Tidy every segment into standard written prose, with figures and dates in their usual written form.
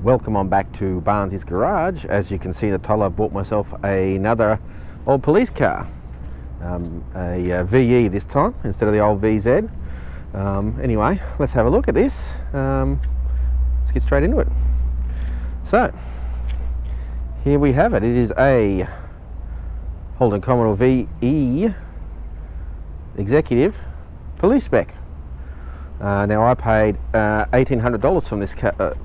Welcome on back to Barnsy's Garage. As you can see in the title, I've bought myself another old police car, a VE this time instead of the old VZ. Anyway, let's have a look at this. Let's get straight into it. So here we have it. It is a Holden Commodore VE Executive Police Spec. Now I paid $1,800 from this car,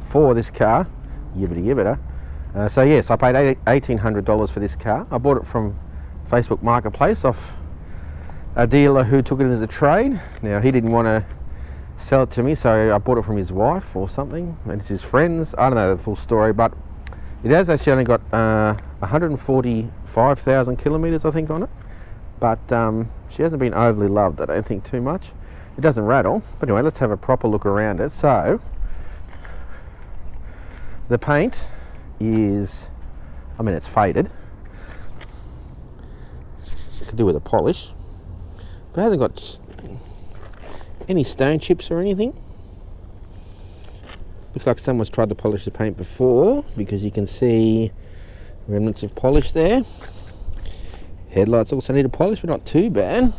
for this car, yibbity yibbita. So yes, I paid $1,800 for this car. I bought it from Facebook Marketplace off a dealer who took it as a trade. Now he didn't want to sell it to me, so I bought it from his wife or something, and it's his friends. I don't know the full story, but it has actually only got 145,000 kilometres I think on it, but she hasn't been overly loved, I don't think, too much. It doesn't rattle, but anyway, let's have a proper look around it. So the paint is, I mean, it's faded. It could do with a polish, but it hasn't got any stone chips or anything. Looks like someone's tried to polish the paint before, because you can see remnants of polish there. Headlights also need a polish, but not too bad.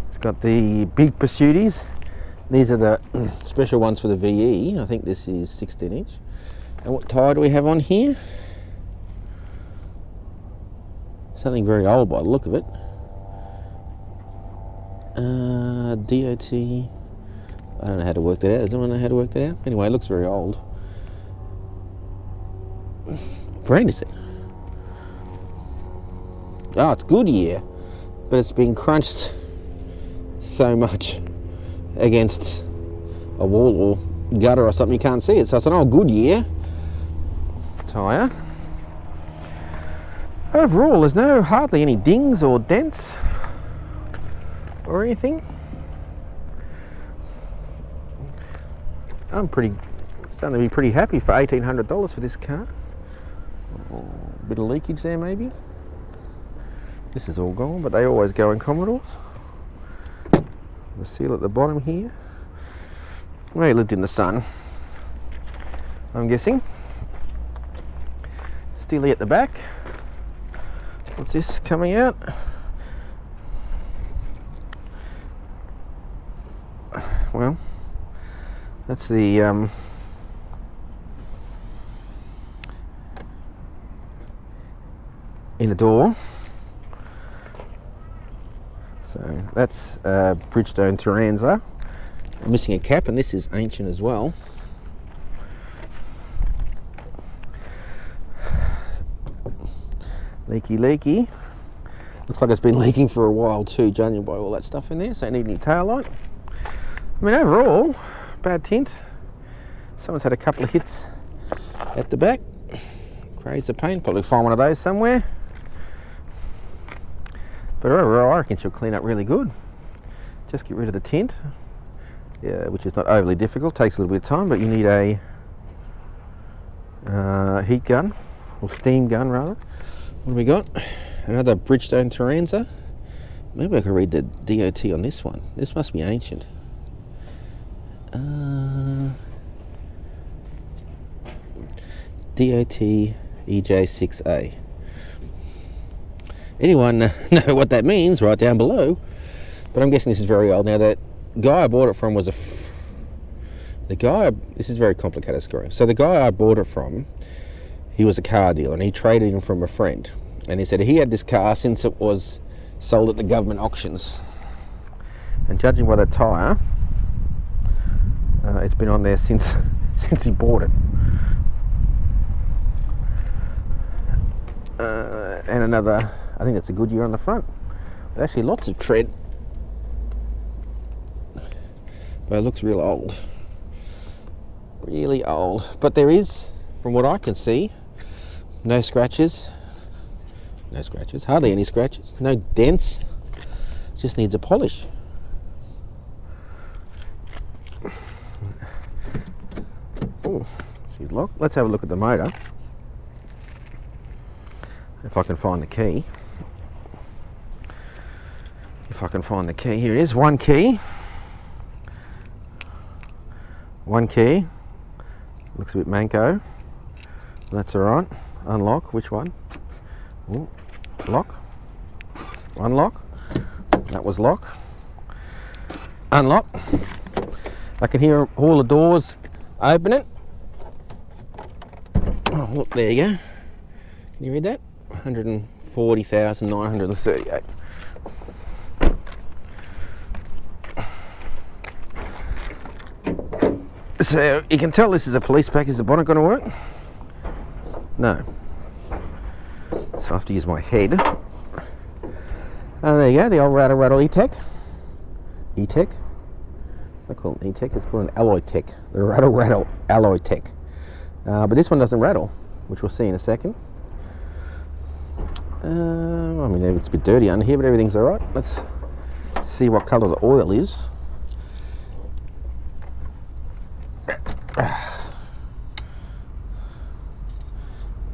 It's got the big Pursuities. These are the special ones for the VE. I think this is 16 inch. And what tyre do we have on here? Something very old by the look of it. DOT. I don't know how to work that out. Does anyone know how to work that out? Anyway, it looks very old. What brand is it? Oh, it's Goodyear. But it's been crunched so much against a wall or gutter or something you can't see it. So it's an old Goodyear tyre. Overall, there's hardly any dings or dents or anything. I'm starting to be pretty happy for $1,800 for this car. A bit of leakage there maybe. This is all gone, but they always go in Commodores. The seal at the bottom here. Well, he lived in the sun, I'm guessing. Steely at the back. What's this coming out? Well, that's the inner door. So that's Bridgestone Turanza. I'm missing a cap, and this is ancient as well. Leaky. Looks like it's been leaking for a while too, judging by all that stuff in there. So I need a new tail light. I mean, overall, bad tint. Someone's had a couple of hits at the back. Crazy paint. Probably find one of those somewhere. But overall, I reckon she'll clean up really good. Just get rid of the tint, which is not overly difficult. Takes a little bit of time, but you need a heat gun, or steam gun rather. What have we got? Another Bridgestone Turanza. Maybe I can read the DOT on this one. This must be ancient. DOT EJ6A. Anyone know what that means? Right down below. But I'm guessing this is very old. Now, that guy I bought it from was this is a very complicated story. So the guy I bought it from, he was a car dealer, and he traded him from a friend. And he said he had this car since it was sold at the government auctions. And judging by the tyre, it's been on there since he bought it. And another, I think that's a Goodyear on the front. There's actually lots of tread, but it looks real old. Really old. But there is, from what I can see, no scratches. No scratches, hardly any scratches. No dents. Just needs a polish. Oh, she's locked. Let's have a look at the motor. If I can find the key. Here it is, one key. One key. Looks a bit manco. That's alright. Unlock. Which one? Ooh. Lock. Unlock. That was lock. Unlock. I can hear all the doors opening. Oh, look, there you go. Can you read that? 140,938. So you can tell this is a police pack. Is the bonnet going to work? No. So I have to use my head. There you go, the old rattle E-Tech. E-Tech? It's not called an E-Tech, it's called an alloy tech. The rattle alloy tech. But this one doesn't rattle, which we'll see in a second. I mean, it's a bit dirty under here, but everything's alright. Let's see what colour the oil is.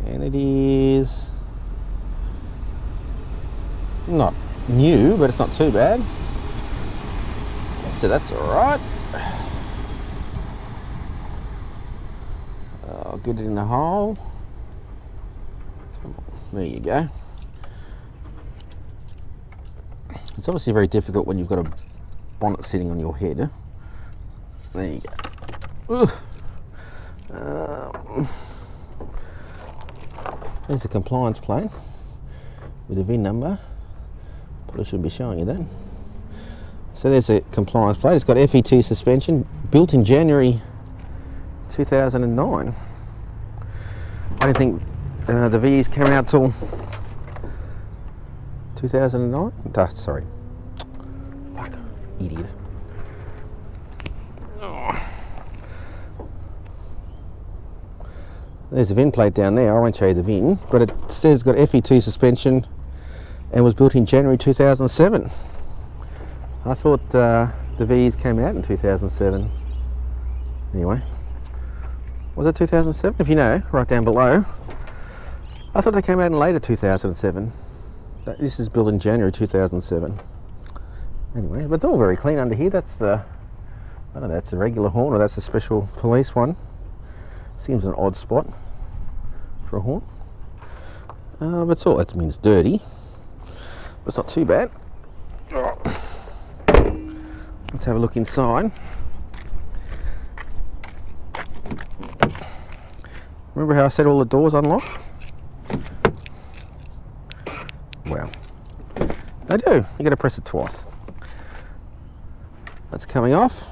And it is not new, but it's not too bad. So that's alright. I'll get it in the hole. There you go. It's obviously very difficult when you've got a bonnet sitting on your head. There you go. There's the compliance plate with the VIN number. Probably shouldn't be showing you that. So there's a compliance plate. It's got FE2 suspension, built in January 2009. I don't think the VEs came out till 2009. Sorry. Fuck. Idiot. Oh. There's a VIN plate down there. I won't show you the VIN, but it says it's got FE2 suspension and was built in January 2007. I thought the VEs came out in 2007. Anyway, was it 2007? If you know, write down below. I thought they came out in later 2007. This is built in January 2007. Anyway, but it's all very clean under here. That's the, I don't know, that's a regular horn or that's a special police one. Seems an odd spot for a horn. But it's all, it means dirty. But it's not too bad. Let's have a look inside. Remember how I said all the doors unlock? Well, they do. You got to press it twice. That's coming off.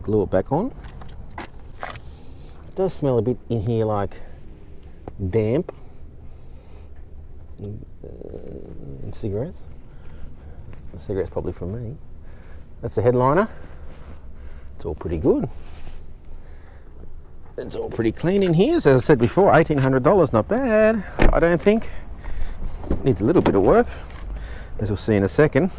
Glue it back on. It does smell a bit in here like damp and cigarettes. The cigarette's probably from me. That's the headliner. It's all pretty good. It's all pretty clean in here. As I said before, $1,800, not bad. I don't think. Needs a little bit of work, as we'll see in a second.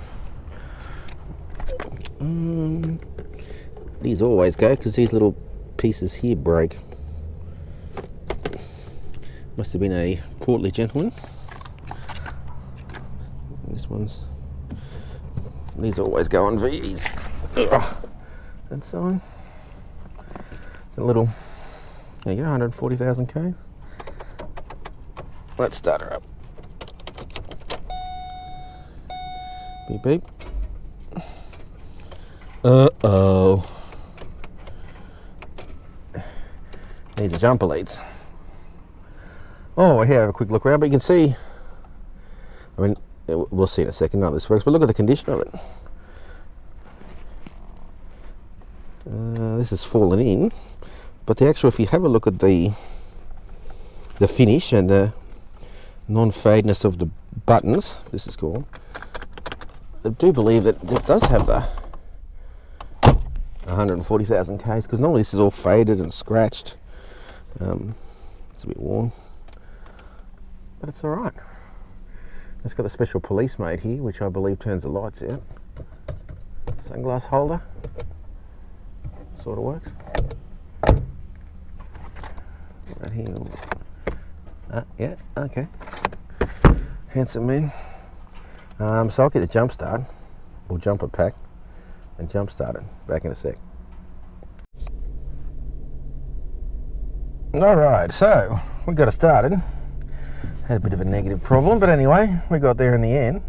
These always go because these little pieces here break. Must have been a portly gentleman. This one's. These always go on VEs. That side. A little. There you go, 140,000 K. Let's start her up. Beep beep. Uh-oh. Needs a jumper leads. Oh, here, have a quick look around, but you can see, I mean, we'll see in a second how this works, but look at the condition of it. This has fallen in, but the actual, if you have a look at the finish and the non-fadeness of the buttons, this is called, I do believe that this does have the 140,000 Ks, because normally this is all faded and scratched. It's a bit worn, but it's alright. It's got a special police mode here, which I believe turns the lights out. Sunglass holder, sort of works. Right here. Yeah, okay. Handsome man. So I'll get the jump start, or jumper pack, and jump start it. Back in a sec. Alright, so we got it started. Had a bit of a negative problem, but anyway, we got there in the end.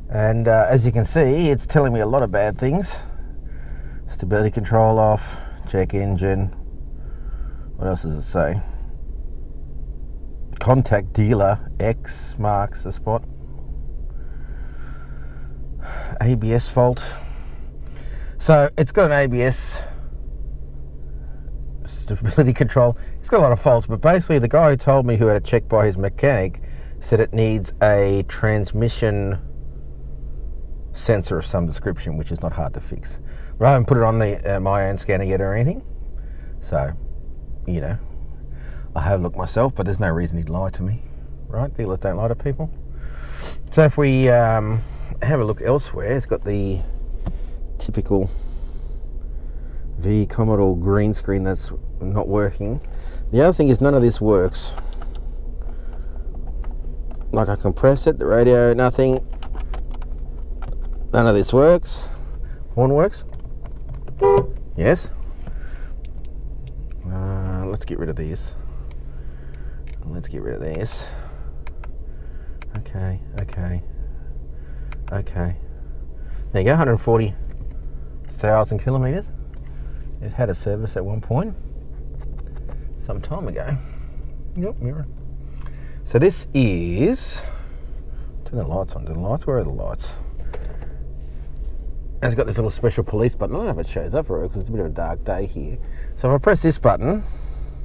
And as you can see, it's telling me a lot of bad things. Stability control off, check engine. What else does it say? Contact dealer, X marks the spot. ABS fault. So it's got an ABS stability control. It's got a lot of faults, but basically the guy who told me, who had it checked by his mechanic, said it needs a transmission sensor of some description, which is not hard to fix. But I haven't put it on the my own scanner yet or anything, so you know, I have looked myself, but there's no reason he'd lie to me, right? Dealers don't lie to people. So if we have a look elsewhere, it's got the typical Commodore green screen that's not working. The other thing is none of this works. Like I can press it, the radio, nothing. None of this works. Horn works? Yes. Let's get rid of these. Let's get rid of this. Okay. There you go, 140,000 kilometres. It had a service at one point, some time ago. Yep, mirror. So this is, turn the lights on. Do the lights? Where are the lights? And it's got this little special police button. I don't know if it shows up for it because it's a bit of a dark day here. So if I press this button,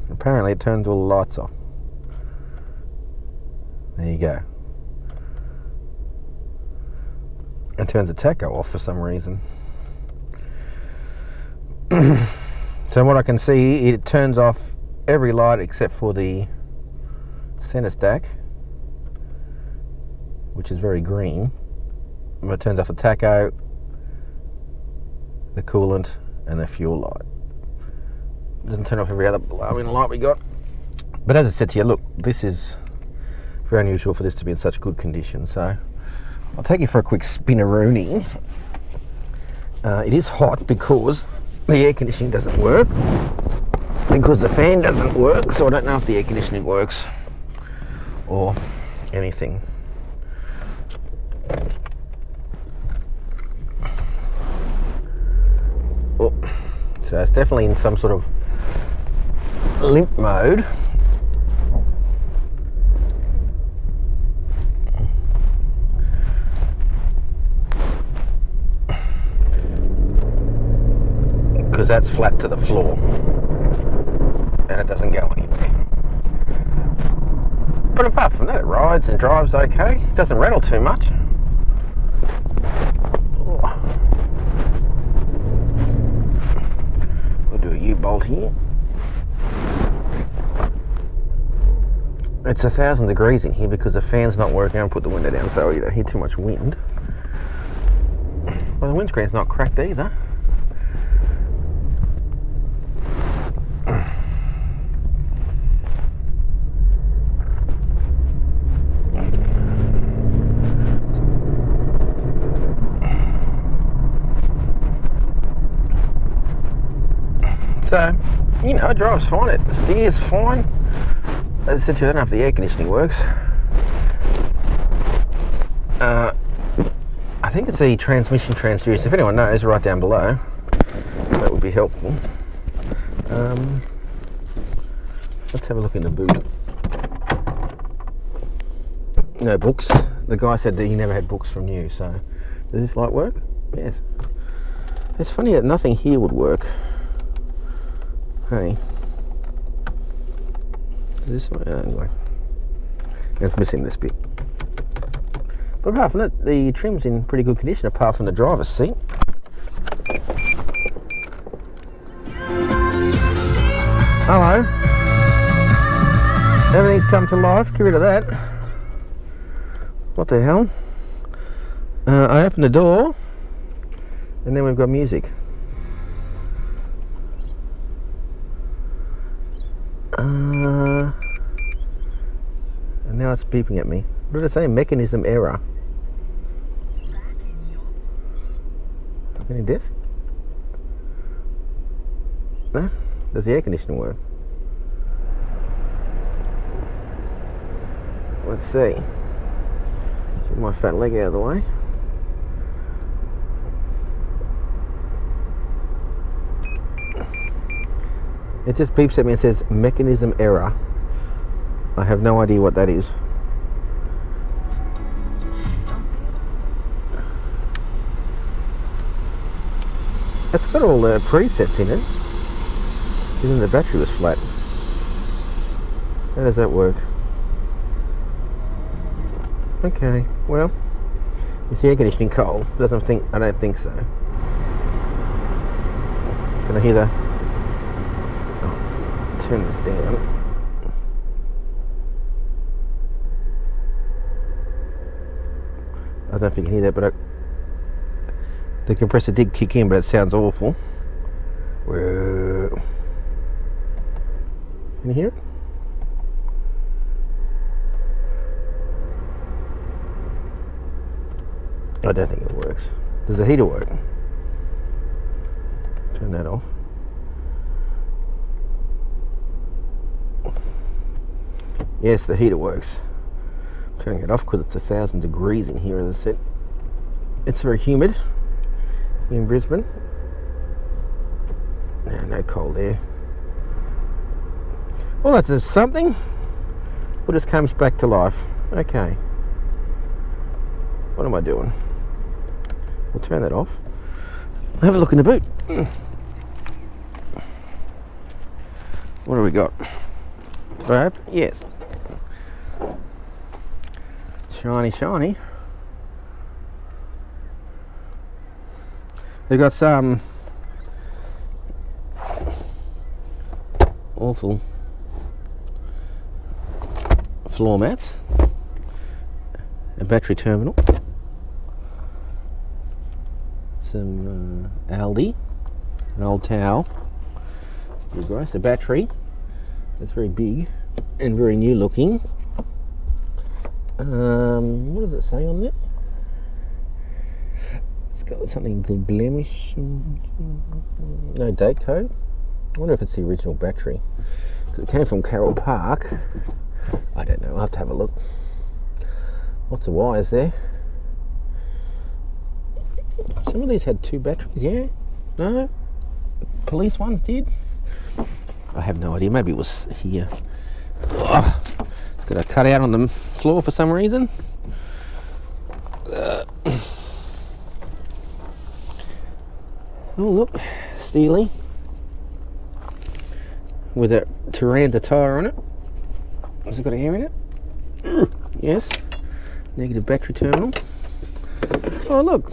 apparently it turns all the lights on. There you go. It turns the tacho off for some reason. So what I can see, it turns off every light except for the center stack, which is very green. And it turns off the tacho, the coolant, and the fuel light. It doesn't turn off every other blowing light we got. But as I said to you, look, this is very unusual for this to be in such good condition. So I'll take you for a quick spinneroonie. It is hot because the air conditioning doesn't work, because the fan doesn't work, so I don't know if the air conditioning works or anything. Oh, so it's definitely in some sort of limp mode. Because that's flat to the floor and it doesn't go anywhere. But apart from that, it rides and drives okay. It doesn't rattle too much. Oh. We'll do a U-bolt here. It's 1,000 degrees in here because the fan's not working. I'll put the window down so you don't hear too much wind. Well, the windscreen's not cracked either. So, you know, it drives fine, it steers fine. As I said to you, I don't know if the air conditioning works. I think it's the transmission transducer. If anyone knows, write down below. That would be helpful. Let's have a look in the boot. No books. The guy said that he never had books from you, so does this light work? Yes. It's funny that nothing here would work. Hey, this anyway, it's missing this bit. But apart from that, the trim's in pretty good condition, apart from the driver's seat. Hello. Everything's come to life. Get rid of that. What the hell? I opened the door, and then we've got music. And now it's beeping at me. What did it say? Mechanism error. Any desk? No? Does the air conditioning work? Let's see. Get my fat leg out of the way. It just beeps at me and says mechanism error. I have no idea what that is. It's got all the presets in it. Even the battery was flat. How does that work? Okay, well, is the air conditioning cold? I don't think so. Can I hear the... Oh, turn this down. I don't know if you can hear that, but the compressor did kick in, but it sounds awful. Whoa. Can you hear it? I don't think it works. Does the heater work? Turn that off. Yes, the heater works. I'm turning it off because it's 1,000 degrees in here, as I said. It's very humid in Brisbane. No cold air. Well, that's something. It just comes back to life. Okay. What am I doing? We'll turn that off. Have a look in the boot. What do we got? Did I open? Yes. Shiny, shiny. They've got some awful floor mats, a battery terminal, some Aldi, an old towel, pretty gross, a battery that's very big and very new looking. What does it say on there? It's got something blemish, no date code. I wonder if it's the original battery, because it came from Carroll Park. I don't know, I'll have to have a look. Lots of wires there. Some of these had 2 batteries, yeah? No? Police ones did? I have no idea, maybe it was here. Oh, it's got a cut out on the floor for some reason. Oh look, steely. With a Taranta tyre on it. Has it got air in it? Yes. Negative battery terminal. Oh look,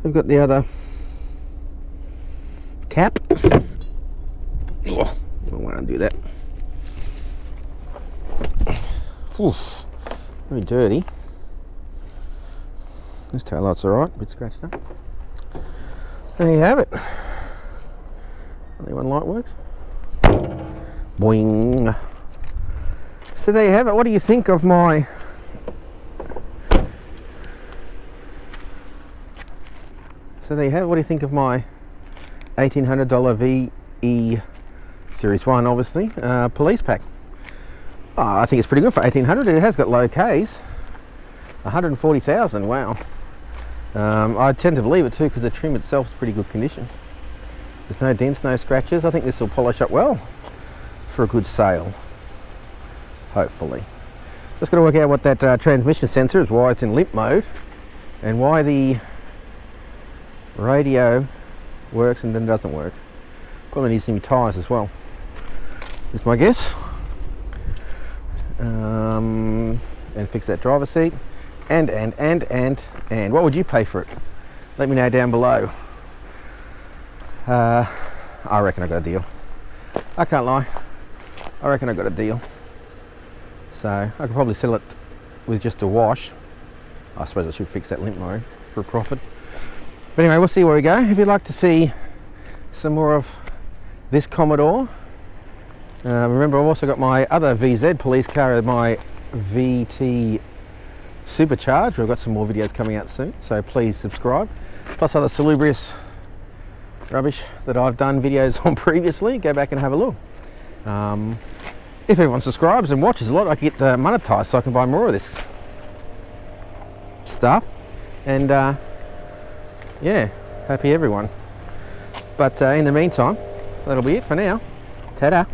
we've got the other cap. Oh, I won't undo that. Oof, very dirty. This tail light's alright, a bit scratched up. There you have it. Only one light works. Boing. So there you have it. What do you think of my What do you think of my $1,800 VE Series 1, obviously, police pack? Oh, I think it's pretty good for $1,800. It has got low Ks. 140,000, wow. I tend to believe it too, because the trim itself is pretty good condition. There's no dents, no scratches. I think this will polish up well for a good sale, hopefully. Just got to work out what that transmission sensor is, why it's in limp mode, and why the radio works and then doesn't work. Probably needs some new tyres as well, is my guess. And fix that driver's seat. And what would you pay for it? Let me know down below. I reckon I got a deal. I can't lie. I reckon I got a deal. So I could probably sell it with just a wash. I suppose I should fix that limp mode for a profit. But anyway, we'll see where we go. If you'd like to see some more of this Commodore, remember I've also got my other VZ police car, my VT Supercharged. We've got some more videos coming out soon, so please subscribe. Plus other salubrious rubbish that I've done videos on previously. Go back and have a look. if everyone subscribes and watches a lot, I can get monetized so I can buy more of this stuff. And yeah, happy everyone. But in the meantime, that'll be it for now. Ta-da.